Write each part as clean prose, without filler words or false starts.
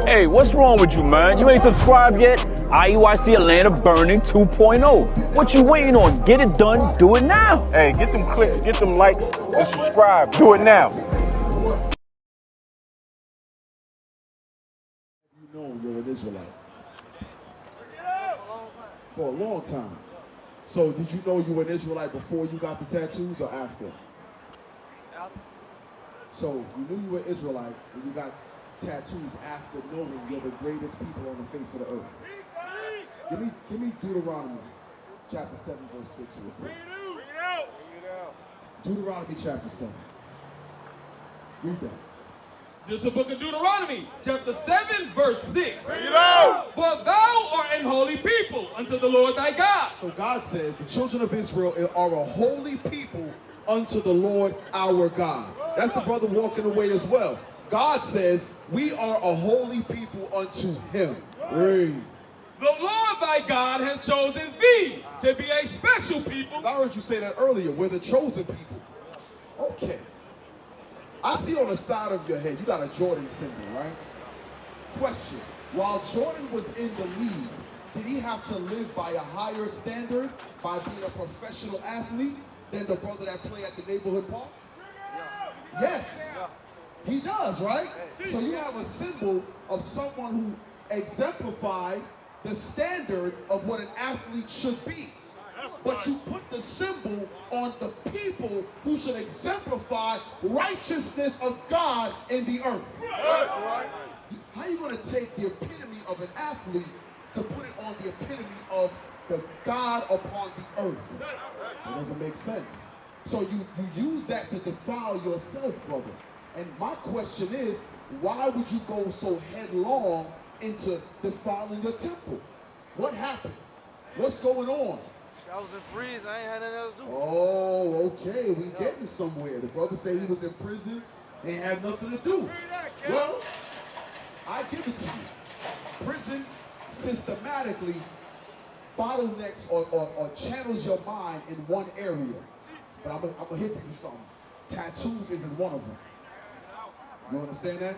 Hey, what's wrong with you, man? You ain't subscribed yet? IUIC Atlanta Burning 2.0. What you waiting on? Get it done. Do it now. Hey, get them clicks, get them likes, and subscribe. Do it now. You know you're an Israelite. For a long time. So did you know you were an Israelite before you got the tattoos or after? So you knew you were Israelite and you got tattoos after knowing you're the greatest people on the face of the earth. Give me Deuteronomy chapter 7 verse 6 real quick. Deuteronomy chapter 7. Read that. This is the book of Deuteronomy, chapter 7, verse 6. Bring it out! For thou art an holy people unto the Lord thy God. So God says the children of Israel are a holy people unto the Lord our God. That's the brother walking away as well. God says we are a holy people unto him. Read. The Lord thy God hath chosen thee to be a special people. I heard you say that earlier. We're the chosen people. Okay. I see on the side of your head, you got a Jordan symbol, right? Question. While Jordan was in the league, did he have to live by a higher standard by being a professional athlete than the brother that played at the neighborhood park? Yes. He does, right? So you have a symbol of someone who exemplified the standard of what an athlete should be. But you put the symbol on the people who should exemplify righteousness of God in the earth. How are you going to take the epitome of an athlete to put it on the epitome of the God upon the earth? It doesn't make sense. So you use that to defile yourself, brother. And my question is, why would you go so headlong into defiling your temple? What happened? What's going on? I was in freeze. I ain't had nothing else to do. Oh, okay. We getting somewhere. The brother said he was in prison and had nothing to do. Well, I give it to you. Prison systematically bottlenecks or channels your mind in one area. But I'm gonna hit you with something. Tattoos isn't one of them. You understand that?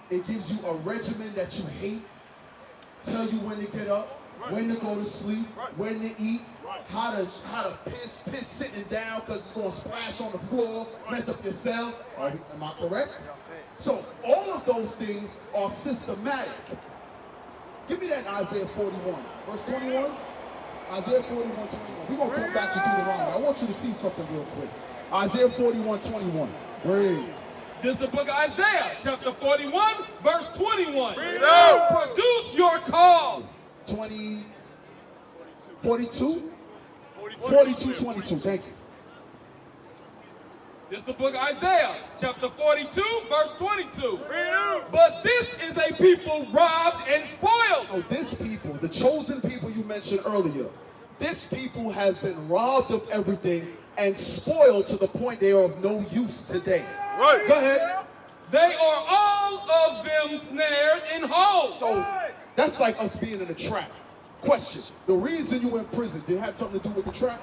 It gives you a regimen that you hate, tell you when to get up, when to go to sleep, when to eat, how to piss sitting down because it's going to splash on the floor, mess up your cell. Am I correct? So all of those things are systematic. Give me that in Isaiah 41, verse 21. Isaiah 41, 21. We're going to come back to Deuteronomy. I want you to see something real quick. Isaiah 41, 21. Read. This is the book of Isaiah, chapter 41, verse 21. Bring it out! Produce your cause. 42? 42, 22. Thank you. This is the book of Isaiah, chapter 42, verse 22. But this is a people robbed and spoiled. So this people, the chosen people you mentioned earlier, this people has been robbed of everything and spoiled to the point they are of no use today. Right. Go ahead. They are all of them snared in holes. So that's like us being in a trap. Question. The reason you were in prison, did it have something to do with the trap?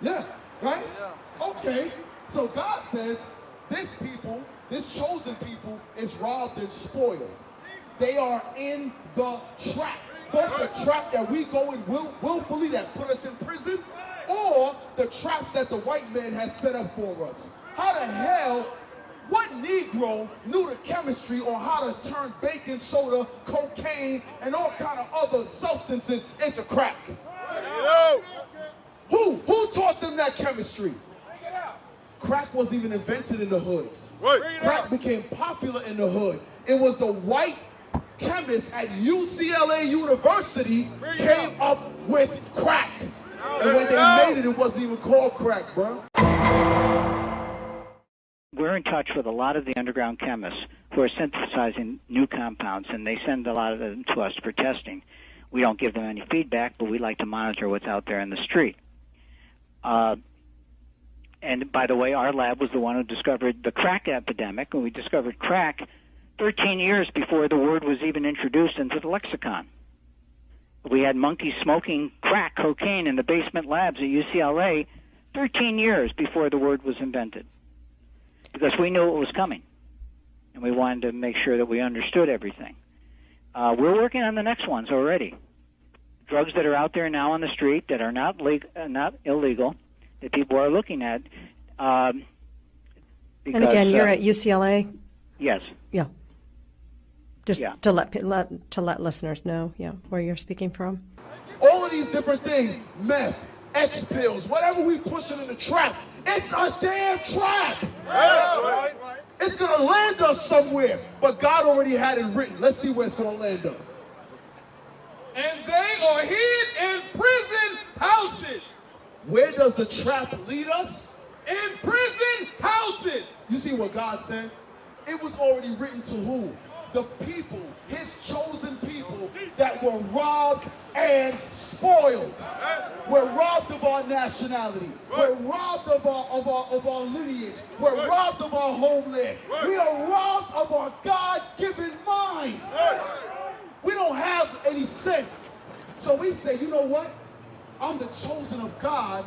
Yeah. Right? Okay. So God says this people, this chosen people, is robbed and spoiled. They are in the trap. Both the trap that we go in willfully that put us in prison, or the traps that the white man has set up for us. How the hell, what Negro knew the chemistry on how to turn baking soda, cocaine, and all kind of other substances into crack? Who taught them that chemistry? Crack wasn't even invented in the hoods. Crack became popular in the hood. It was the white chemists at UCLA University came up with crack. And when they made it, it wasn't even called crack, bro. We're in touch with a lot of the underground chemists who are synthesizing new compounds, and they send a lot of them to us for testing. We don't give them any feedback, but we like to monitor what's out there in the street. And by the way, our lab was the one who discovered the crack epidemic, and we discovered crack 13 years before the word was even introduced into the lexicon. We had monkeys smoking crack cocaine in the basement labs at UCLA 13 years before the word was invented, because we knew it was coming. and we wanted to make sure that we understood everything. We're working on the next ones already. Drugs that are out there now on the street that are not illegal, that people are looking at. And again, you're at UCLA? Yes. Yeah. Just to let listeners know, where you're speaking from. All of these different things, meth, X pills, whatever we pushing in the trap, it's a damn trap. Right. It's going to land us somewhere, but God already had it written. Let's see where it's going to land us. And they are hid in prison houses. Where does the trap lead us? In prison houses. You see what God said? It was already written to who? The people, his chosen people that were robbed and spoiled. We're robbed of our nationality. We're robbed of our lineage. We're robbed of our homeland. We are robbed of our God-given minds. We don't have any sense. So we say, you know what? I'm the chosen of God.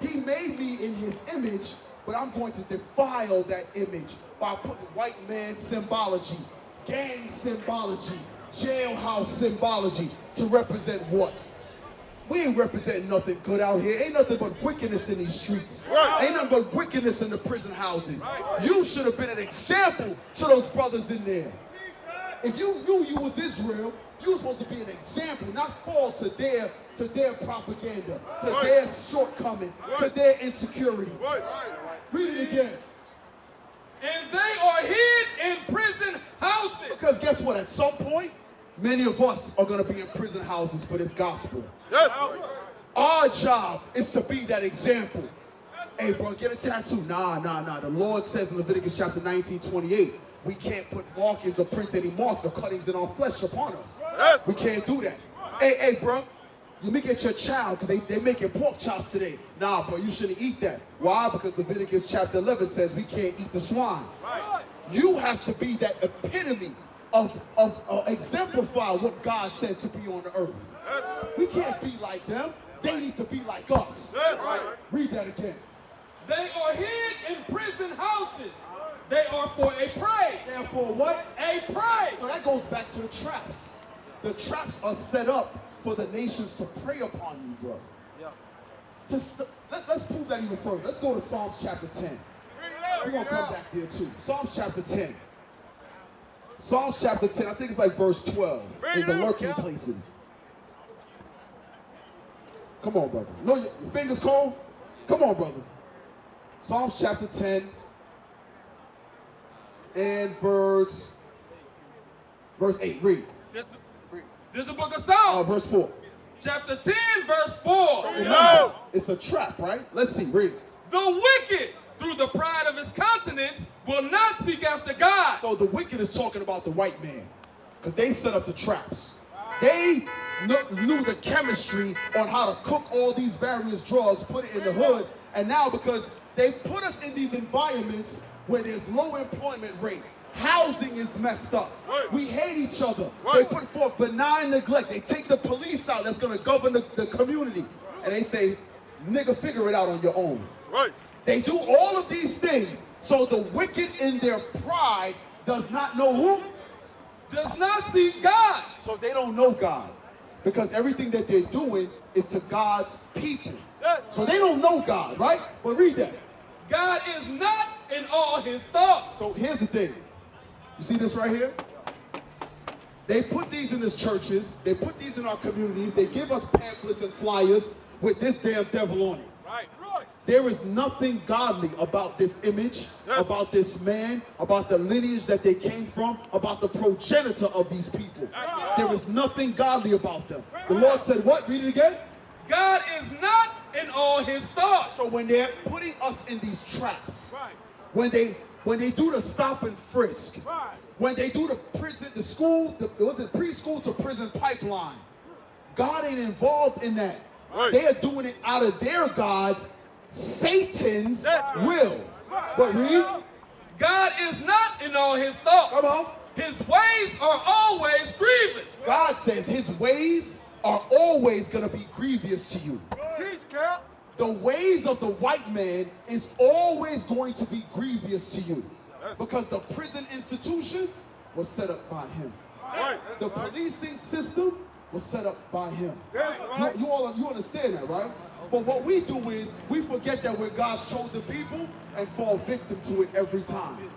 He made me in his image, but I'm going to defile that image by putting white man symbology, gang symbology, jailhouse symbology to represent what? We ain't representing nothing good out here. Ain't nothing but wickedness in these streets. Ain't nothing but wickedness in the prison houses. You should have been an example to those brothers in there. If you knew you was Israel, you were supposed to be an example, not fall to their propaganda, to their shortcomings, to their insecurity. Read it again. And they are hid in prison houses. Because guess what? At some point, many of us are going to be in prison houses for this gospel. Yes. Our job is to be that example. Hey, bro, get a tattoo. Nah. The Lord says in Leviticus chapter 19:28, we can't put markings or print any marks or cuttings in our flesh upon us. Yes. We can't do that. Hey, bro, let me get your child because they making pork chops today. Nah, bro, you shouldn't eat that. Why? Because Leviticus chapter 11 says we can't eat the swine. Right. You have to be that epitome of exemplify what God said to be on the earth. Yes. We can't be like them. They need to be like us. Yes. Read that again. They are hid in prison houses. They are for a prey. Therefore, what? A prey. So that goes back to the traps. The traps are set up for the nations to prey upon you, bro. Let's prove that even further. Let's go to Psalms chapter 10. We're going to come back there too. Psalms chapter 10. Psalms chapter 10, I think it's like verse 12. In the lurking places. Come on, brother. No, your fingers cold? Come on, brother. Psalms chapter 10 and verse 8. Read. This is the book of Psalms. Verse 4. Chapter 10, verse 4. Remember, it's a trap, right? Let's see. Read. The wicked, through the pride of his countenance, will not seek after God. So the wicked is talking about the white man because they set up the traps. They knew the chemistry on how to cook all these various drugs, put it in the hood, and now because they put us in these environments where there's low employment rate, housing is messed up. Right. We hate each other. Right. They put forth benign neglect. They take the police out that's going to govern the community. And they say, nigga, figure it out on your own. Right. They do all of these things. So the wicked in their pride does not know who? Does not seek God. So they don't know God. Because everything that they're doing is to God's people. Yes. So they don't know God, right? But read that. God is not in all his thoughts. So here's the thing. You see this right here? They put these in these churches. They put these in our communities. They give us pamphlets and flyers with this damn devil on it. Right. There is nothing godly about this image, Yes. about this man, about the lineage that they came from, about the progenitor of these people. There is nothing godly about them. The Lord said what? Read it again. God is not in all his thoughts. So when they're putting us in these traps, Right. when they do the stop and frisk, Right. when they do the preschool to prison pipeline, God ain't involved in that. Right. They are doing it out of their gods, Satan's That's right. will. But read. God is not in all his thoughts. Come on. His ways are always grievous. God says his ways are always going to be grievous to you. Teach, Cap. The ways of the white man is always going to be grievous to you. Because the prison institution was set up by him. The policing system was set up by him. You understand that, right? But what we do is we forget that we're God's chosen people and fall victim to it every time.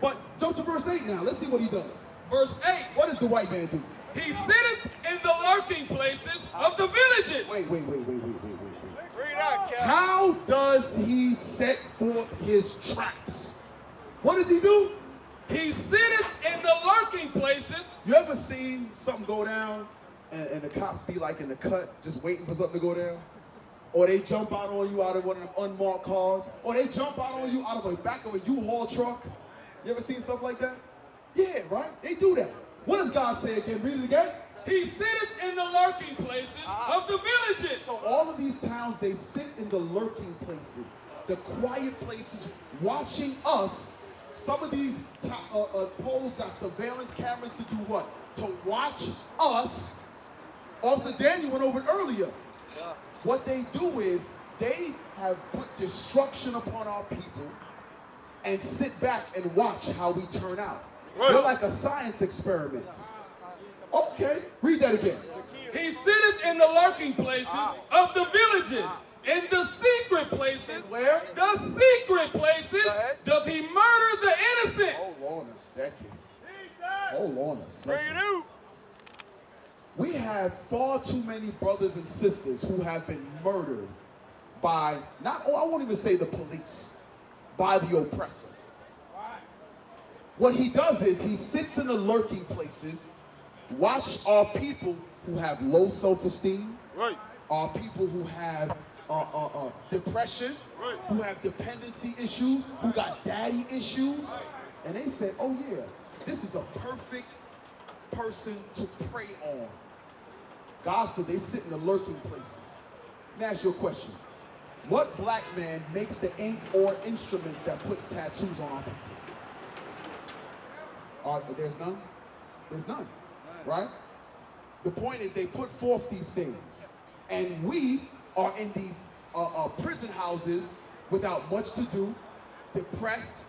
But jump to verse 8 now. Let's see what he does. Verse 8. What does the white man do? He sitteth in the lurking places of the villages. Wait. How does he set forth his traps? What does he do? He sitteth in the lurking places. You ever seen something go down and the cops be like in the cut just waiting for something to go down? Or they jump out on you out of one of them unmarked cars? Or they jump out on you out of the back of a U-Haul truck? You ever seen stuff like that? Yeah, right? They do that. What does God say again? Read it again. He sitteth in the lurking places of the villages. So all of these towns, they sit in the lurking places, the quiet places, watching us. Some of these poles got surveillance cameras to do what? To watch us. Officer Daniel went over it earlier. What they do is they have put destruction upon our people and sit back and watch how we turn out. They're like a science experiment. Okay, read that again. He sitteth in the lurking places of the villages. In the secret places, where? The secret places, doth he murder the innocent. Hold on a second. We have far too many brothers and sisters who have been murdered by, I won't even say the police, by the oppressor. What he does is he sits in the lurking places, watch our people who have low self-esteem, our people who have depression, who have dependency issues, who got daddy issues, and they said, oh yeah, this is a perfect person to prey on. God said they sit in the lurking places. Let me ask you a question. What black man makes the ink or instruments that puts tattoos on our people? There's none? There's none, right? The point is they put forth these things, and we are in these prison houses without much to do, depressed,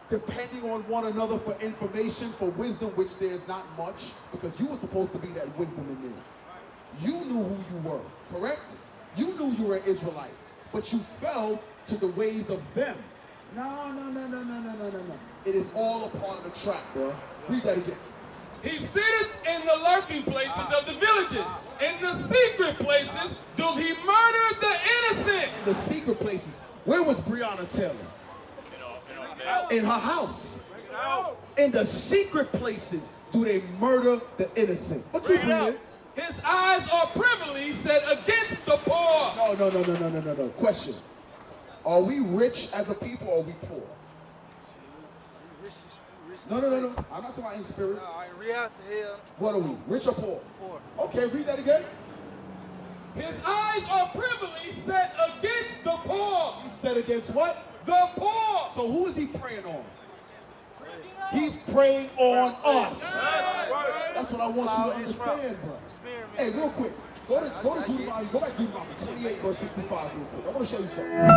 depending on one another for information, for wisdom, which there's not much, because you were supposed to be that wisdom in there. You knew who you were, correct? You knew you were an Israelite, but you fell to the ways of them. No. It is all a part of the trap, bro. Read that again. He sitteth in the lurking places of the villages. In the secret places, doth he murder the innocent. In the secret places. Where was Breonna Taylor? In her house. In the secret places, do they murder the innocent? What keep reading? His eyes are privily set against the poor. No. Question. Are we rich as a people or are we poor? No. I'm not talking about in spirit. What are we? Rich or poor? Poor. Okay, read that again. His eyes are privily set against the poor. He's set against what? The poor. So who is he praying on? He's praying on us. That's what I want you to understand, bro. Hey, real quick. Go to Deuteronomy. Go back to Deuteronomy 28, verse 65 real quick. I want to show you something.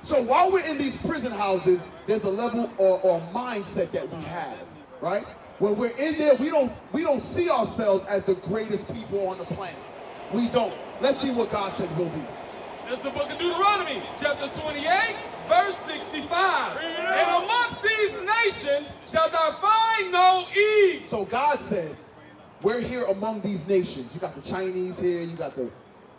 So while we're in these prison houses, there's a level or mindset that we have, right? When we're in there, we don't see ourselves as the greatest people on the planet. We don't. Let's see what God says we'll be. That's the book of Deuteronomy, chapter 28, verse 65. And amongst these nations shalt thou find no ease. So God says, we're here among these nations. You got the Chinese here, you got the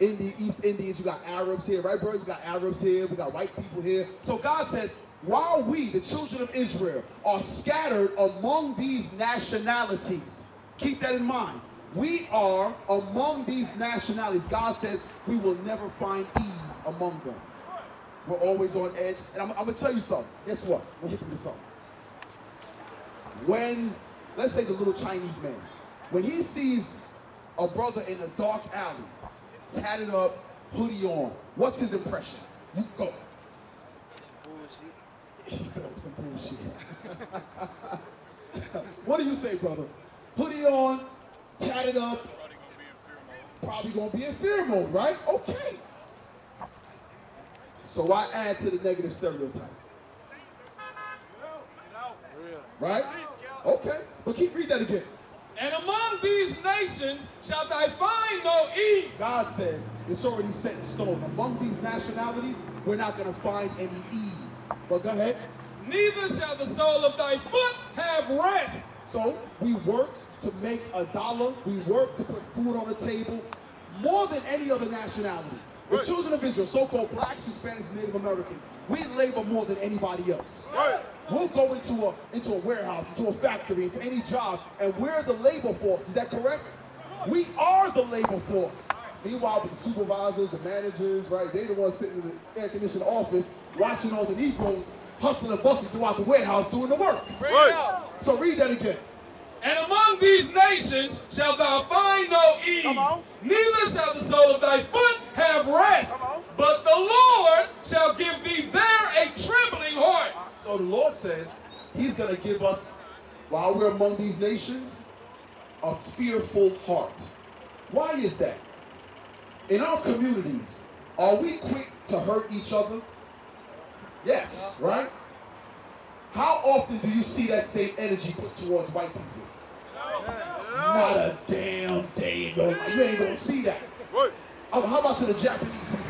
East Indians, you got Arabs here, right, bro? You got Arabs here, we got white people here. So God says, while we, the children of Israel, are scattered among these nationalities, keep that in mind. We are among these nationalities. God says we will never find ease among them. We're always on edge. And I'm going to tell you something. Guess what? We'll hit you with something. When, let's say the little Chinese man, when he sees a brother in a dark alley, tatted up, hoodie on, what's his impression? You go. He said it was some bullshit. What do you say, brother? Hoodie on, tatted up. probably going to be in fear mode, right? Okay. So I add to the negative stereotype. Right? Okay. But read that again. And among these nations shalt thou find no ease. God says it's already set in stone. Among these nationalities, we're not going to find any ease. But go ahead. Neither shall the sole of thy foot have rest. So we work to make $1. We work to put food on the table more than any other nationality. The children of Israel, so-called blacks, Hispanics, and Native Americans, we labor more than anybody else. We'll go into a warehouse, into a factory, into any job, and we're the labor force. Is that correct? We are the labor force. Meanwhile, the supervisors, the managers, right, they're the ones sitting in the air-conditioned office watching all the Negroes hustling and bustling throughout the warehouse doing the work. So read that again. And among these nations shalt thou find no ease, neither shall the sole of thy foot have rest, but the Lord shall give thee there a trembling heart. So the Lord says he's going to give us, while we're among these nations, a fearful heart. Why is that? In our communities, are we quick to hurt each other? Yes, right? How often do you see that same energy put towards white people? Not a damn day in your life. You ain't gonna see that. How about to the Japanese people?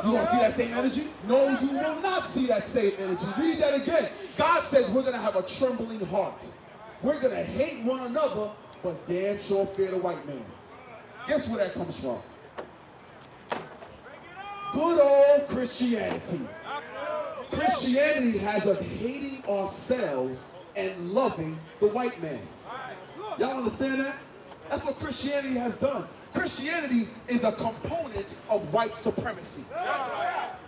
You gonna see that same energy? No, you will not see that same energy. Read that again. God says we're gonna have a trembling heart. We're gonna hate one another, but damn sure fear the white man. Guess where that comes from? Good old Christianity. Christianity has us hating ourselves and loving the white man. Y'all understand that? That's what Christianity has done. Christianity is a component of white supremacy.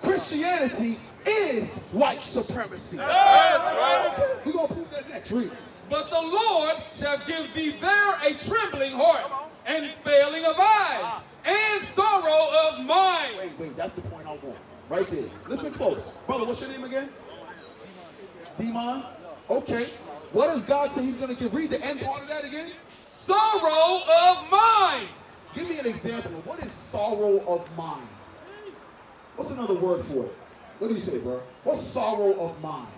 Christianity is white supremacy. Okay, we're going to prove that next. Read. But the Lord shall give thee there a trembling heart, and failing of eyes, and sorrow of mind. Wait, that's the point I want. Right there. Listen close. Brother, what's your name again? Deacon? Okay. What does God say he's going to give? Read the end part of that again. Sorrow of mind. Give me an example. What is sorrow of mind? What's another word for it? What do you say, bro? What's sorrow of mind?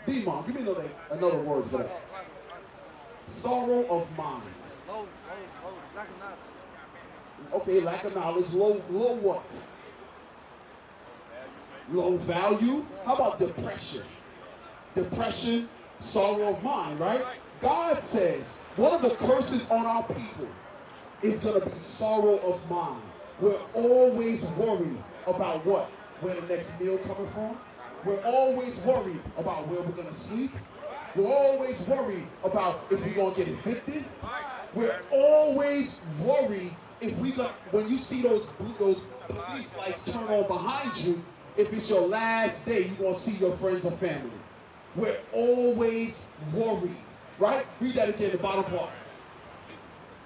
Deacon, give me another word for that. Sorrow of mind. Okay, lack of knowledge. Low what? Low value. How about depression? Depression, sorrow of mind, right? God says one of the curses on our people is going to be sorrow of mind. We're always worried about what? Where the next meal coming from. We're always worried about where we're going to sleep. We're always worried about if we're going to get evicted. We're always worried if when you see those police lights turn on behind you, if it's your last day, you're going to see your friends or family. We're always worried, right? Read that again, the bottom part.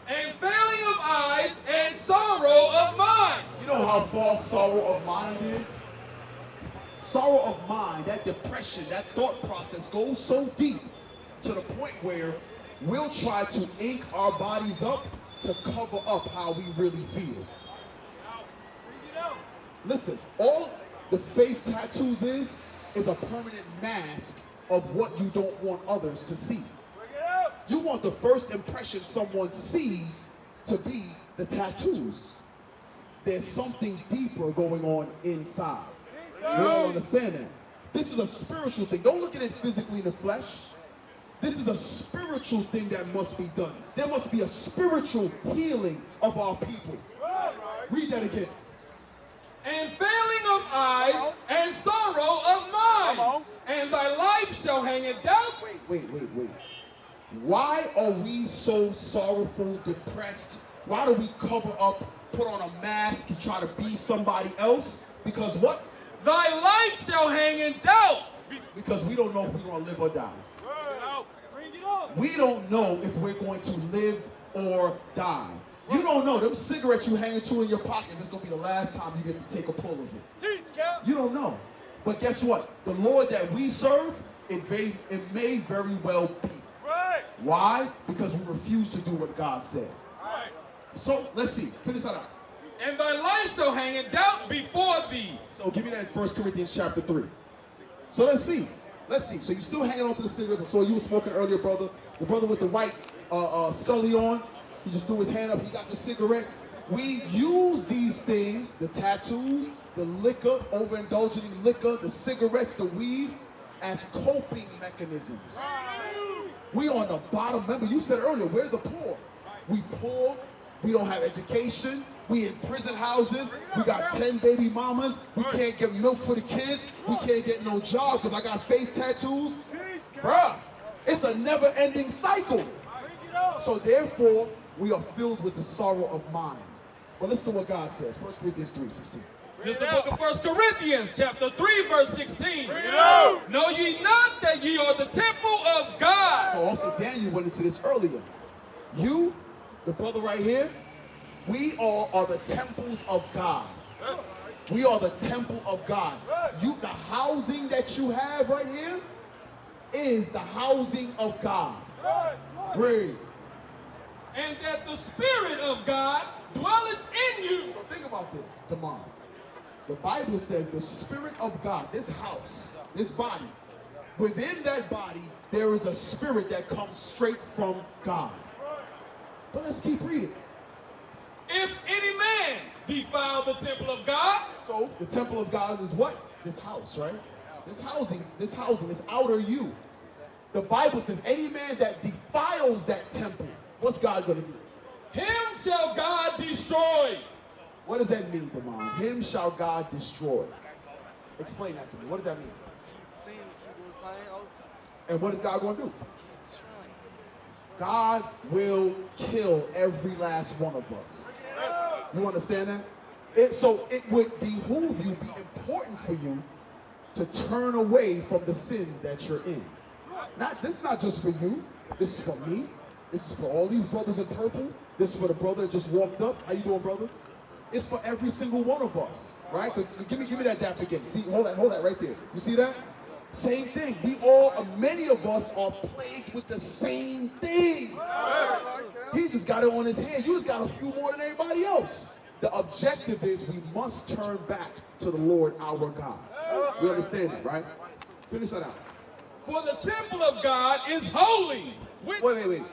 And failing of eyes and sorrow of mind. You know how far sorrow of mind is? Sorrow of mind, that depression, that thought process goes so deep to the point where we'll try to ink our bodies up to cover up how we really feel. Listen, all the face tattoos is a permanent mask of what you don't want others to see. You want the first impression someone sees to be the tattoos. There's something deeper going on inside. You don't understand that. This is a spiritual thing. Don't look at it physically in the flesh. This is a spiritual thing that must be done. There must be a spiritual healing of our people. Read that again. And failing of eyes and sorrow of mind. And thy life shall hang in doubt. Wait. Why are we so sorrowful, depressed? Why do we cover up, put on a mask to try to be somebody else? Because what? Thy life shall hang in doubt. Because we don't know if we're going to live or die. We don't know if we're going to live or die. You don't know. Them cigarettes you hanging to in your pocket, it's going to be the last time you get to take a pull of it. You don't know. But guess what? The Lord that we serve, it may very well be. Why? Because we refuse to do what God said. So let's see. Finish that out. And thy life shall hang in doubt before thee. So give me that 1 Corinthians chapter 3. So let's see. Let's see. So you're still hanging on to the cigarettes. I saw you were smoking earlier, brother. The brother with the white scully on. He just threw his hand up. He got the cigarette. We use these things, the tattoos, the liquor, overindulging in liquor, the cigarettes, the weed, as coping mechanisms. We on the bottom. Remember, you said earlier, we're the poor. We poor. We don't have education. We in prison houses. We got 10 baby mamas. We can't get milk for the kids. We can't get no job because I got face tattoos. Bruh, it's a never-ending cycle. So therefore, we are filled with the sorrow of mind. But listen to what God says. 1 Corinthians 3:16. This is the book of 1 Corinthians, chapter 3, verse 16. Know ye not that ye are the temple of God? So also Daniel went into this earlier. You, the brother right here, we all are the temples of God. We are the temple of God. You, the housing that you have right here is the housing of God. Read. And that the Spirit of God dwelleth in you. So think about this, tomorrow. The Bible says the Spirit of God, this house, this body, within that body, there is a spirit that comes straight from God. But let's keep reading. If any man defile the temple of God. So the temple of God is what? This house, right? This housing, this outer you. The Bible says any man that defiles that temple, what's God going to do? Him shall God destroy. What does that mean, Damon? Him shall God destroy. Explain that to me. What does that mean? And what is God going to do? God will kill every last one of us. You understand that? So it would behoove you, be important for you to turn away from the sins that you're in. This is not just for you. This is for me. This is for all these brothers in purple. This is for the brother that just walked up. How you doing, brother? It's for every single one of us, right? Because give me that dap again. See, hold that right there. You see that? Same thing. Many of us are plagued with the same things. He just got it on his hand. You just got a few more than everybody else. The objective is we must turn back to the Lord our God. We understand that, right? Finish that out. For the temple of God is holy. Wait.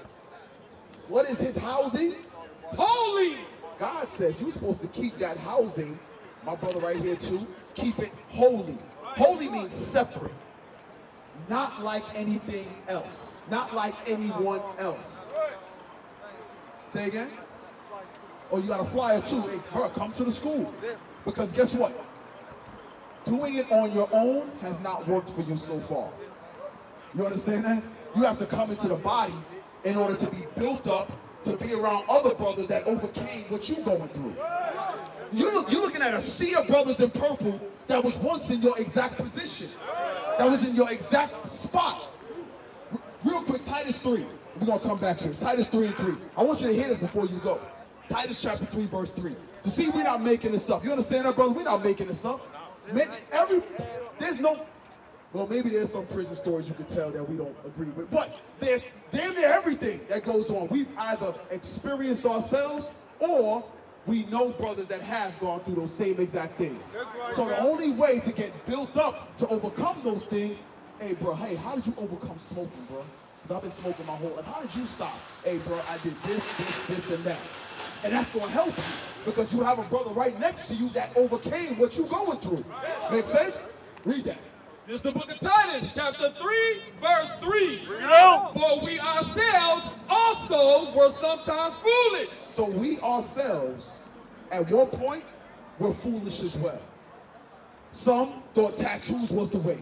What is his housing? Holy. God says you're supposed to keep that housing, my brother right here too, keep it holy. Holy means separate. Not like anything else. Not like anyone else. Say again? Oh, you got a flyer too. Hey, bro, come to the school. Because guess what? Doing it on your own has not worked for you so far. You understand that? You have to come into the body in order to be built up, to be around other brothers that overcame what you're going through. You're looking at a sea of brothers in purple that was once in your exact position. That was in your exact spot. Real quick, Titus 3. We're going to come back here. Titus 3:3. I want you to hear this before you go. Titus chapter 3, verse 3. So see, we're not making this up. You understand that, brother? We're not making this up. Well, maybe there's some prison stories you could tell that we don't agree with, but there's damn near everything that goes on. We've either experienced ourselves or we know brothers that have gone through those same exact things. So the only way to get built up to overcome those things, hey, bro, hey, how did you overcome smoking, bro? Because I've been smoking my whole life. How did you stop? Hey, bro, I did this, and that. And that's going to help you because you have a brother right next to you that overcame what you're going through. Make sense? Read that. This is the book of Titus, chapter 3, verse 3. For we ourselves also were sometimes foolish. So we ourselves, at one point, were foolish as well. Some thought tattoos was the way.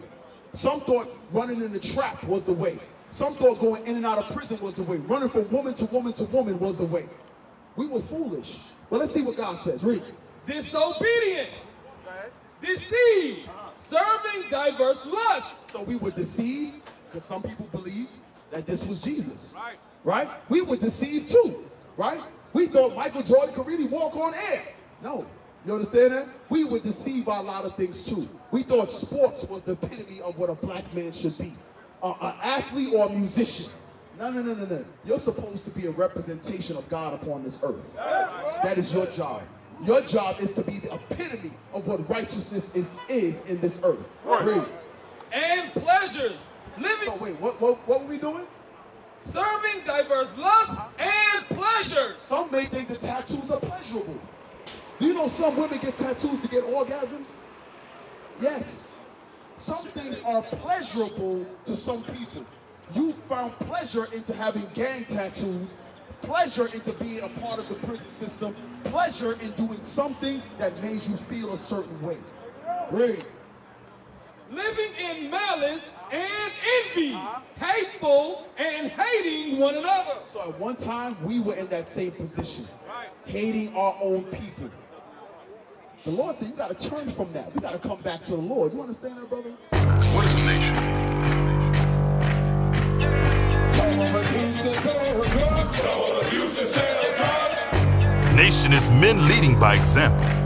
Some thought running in the trap was the way. Some thought going in and out of prison was the way. Running from woman to woman to woman was the way. We were foolish. Well, let's see what God says. Read. Disobedient. Deceived. Serving diverse lusts. So we were deceived because some people believed that this was Jesus. Right? We were deceived too. Right? We thought Michael Jordan could really walk on air. No. You understand that? We were deceived by a lot of things too. We thought sports was the epitome of what a black man should be. An athlete or a musician. No. You're supposed to be a representation of God upon this earth. That is your job. Your job is to be the epitome of what righteousness is in this earth. Read. And pleasures. Living. So wait, what were we doing? Serving diverse lusts and pleasures. Some may think that tattoos are pleasurable. Do you know some women get tattoos to get orgasms? Yes. Some things are pleasurable to some people. You found pleasure into having gang tattoos, pleasure into being a part of the prison system, pleasure in doing something that made you feel a certain way. Read. Living in malice and envy, hateful and hating one another. So at one time, we were in that same position, hating our own people. The Lord said, you got to turn from that. We got to come back to the Lord. You understand that, brother? What is a nation? Nation is men leading by example.